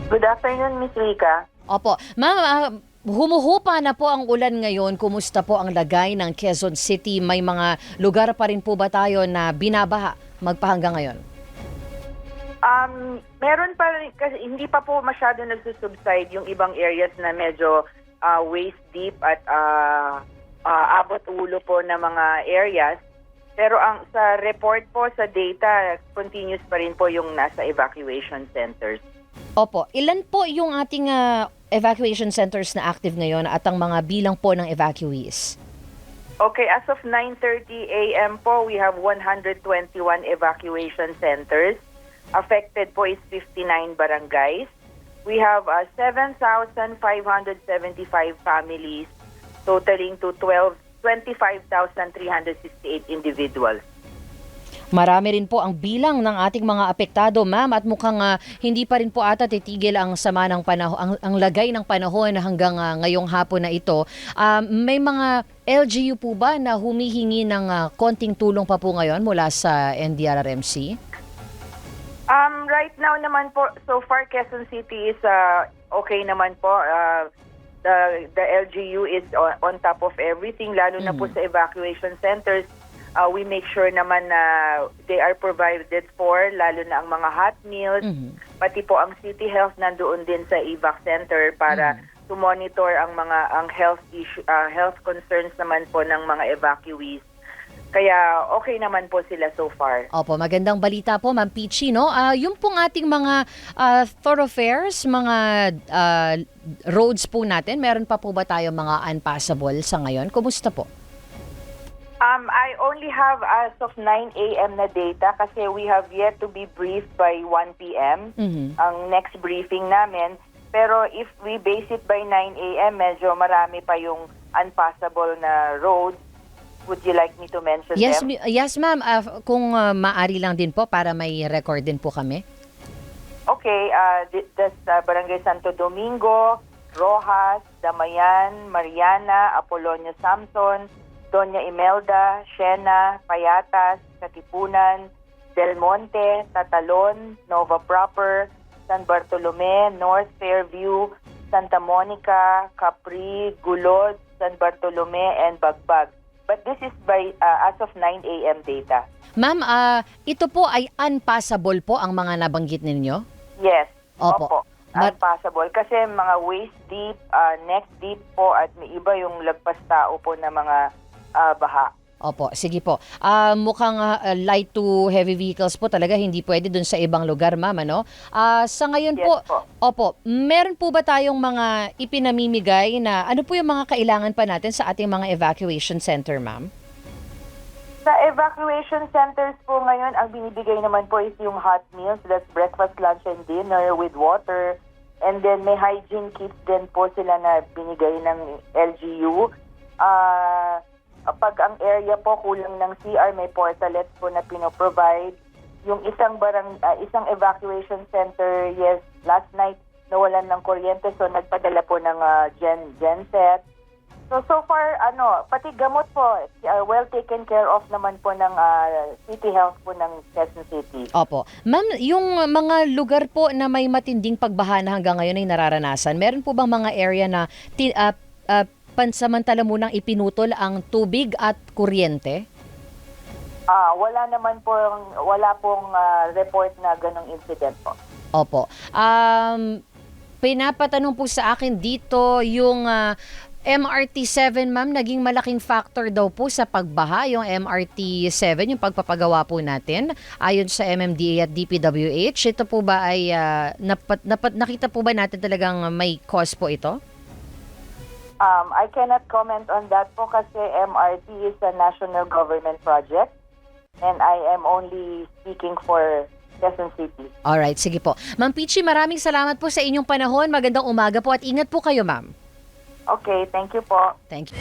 Good afternoon, Miss Rica. Opo. Ma'am, humuhupa na po ang ulan ngayon. Kumusta po ang lagay ng Quezon City? May mga lugar pa rin po ba tayo na binabaha magpahanggang ngayon? Meron pa rin, kasi hindi pa po masyado nagsusubside yung ibang areas na medyo waist deep at abot ulo po na mga areas. Pero sa report po, sa data, continuous pa rin po yung nasa evacuation centers. Opo. Ilan po yung ating evacuation centers na active ngayon at ang mga bilang po ng evacuees? Okay, as of 9:30 a.m. po, we have 121 evacuation centers. Affected po is 59 barangays. We have 7,575 families, totaling to 25,368 individuals. Marami rin po ang bilang ng ating mga apektado, ma'am, at mukhang hindi pa rin po ata titigil ang sama ng panahon, ang lagay ng panahon hanggang ngayong hapon na ito. May mga LGU po ba na humihingi ng konting tulong pa po ngayon mula sa NDRRMC? Right now naman po, so far Quezon City is okay naman po. The LGU is on top of everything, lalo na po sa evacuation centers. We make sure naman na they are provided for, lalo na ang mga hot meals, pati po ang City Health nandoon din sa evac center para to monitor ang health issue, health concerns naman po ng mga evacuees. Kaya okay naman po sila so far. Opo, magandang balita po, Ma'am Peachy, no? Yung pong ating mga thoroughfares, mga roads po natin, meron pa po ba tayo mga unpassable sa ngayon? Kumusta po? I only have as of 9 a.m. na data kasi we have yet to be briefed by 1 p.m. Ang next briefing namin. Pero if we base it by 9 a.m., medyo marami pa yung unpassable na roads. Would you like me to mention them? Yes, ma'am. Kung maaari lang din po para may record din po kami. Okay, that's Barangay Santo Domingo, Rojas, Damayan, Mariana, Apolonio Samson, Doña Imelda, Siena, Payatas, Katipunan, Del Monte, Tatalon, Nova Proper, San Bartolome, North Fairview, Santa Monica, Capri, Gulod, San Bartolome, and Bagbag. But this is by as of 9 a.m. data. Ma'am, ito po ay unpassable po ang mga nabanggit ninyo? Yes. Opo. Unpassable. Kasi mga waist deep, neck deep po at may iba yung lagpas tao po na mga baha. Opo, sige po. Mukhang light to heavy vehicles po talaga hindi pwede dun sa ibang lugar, ma'am, ano? Sa ngayon Yes, po. opo, meron po ba tayong mga ipinamimigay na ano po yung mga kailangan pa natin sa ating mga evacuation center, ma'am? Sa evacuation centers po ngayon, ang binibigay naman po is yung hot meals, that's breakfast, lunch, and dinner with water. And then may hygiene kits din po sila na binigay ng LGU. Pag ang area po kulang ng CR, may portalets po na pinoprovide. Yung isang evacuation center, yes, last night nawalan ng kuryente, so nagpadala po ng genset. So far, pati gamot po, well taken care of naman po ng City Health po ng Quezon City. Opo. Ma'am, yung mga lugar po na may matinding pagbaha na hanggang ngayon ay nararanasan, meron po bang mga area na pansamantala munang ipinutol ang tubig at kuryente? Wala pong report na ganong incident po. Opo. Pinapatanong po sa akin dito yung MRT-7, ma'am, naging malaking factor daw po sa pagbaha, yung MRT-7, yung pagpapagawa po natin, ayon sa MMDA at DPWH. Ito po ba ay, nakita po ba natin talagang may cause po ito? I cannot comment on that po kasi MRT is a national government project and I am only speaking for Quezon City. Alright, sige po. Ma'am Peachy, maraming salamat po sa inyong panahon. Magandang umaga po at ingat po kayo, ma'am. Okay, thank you po. Thank you.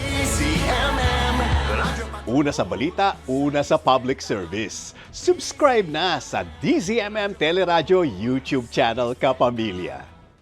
Una sa balita, una sa public service. Subscribe na sa DZMM Teleradio YouTube channel, Kapamilya.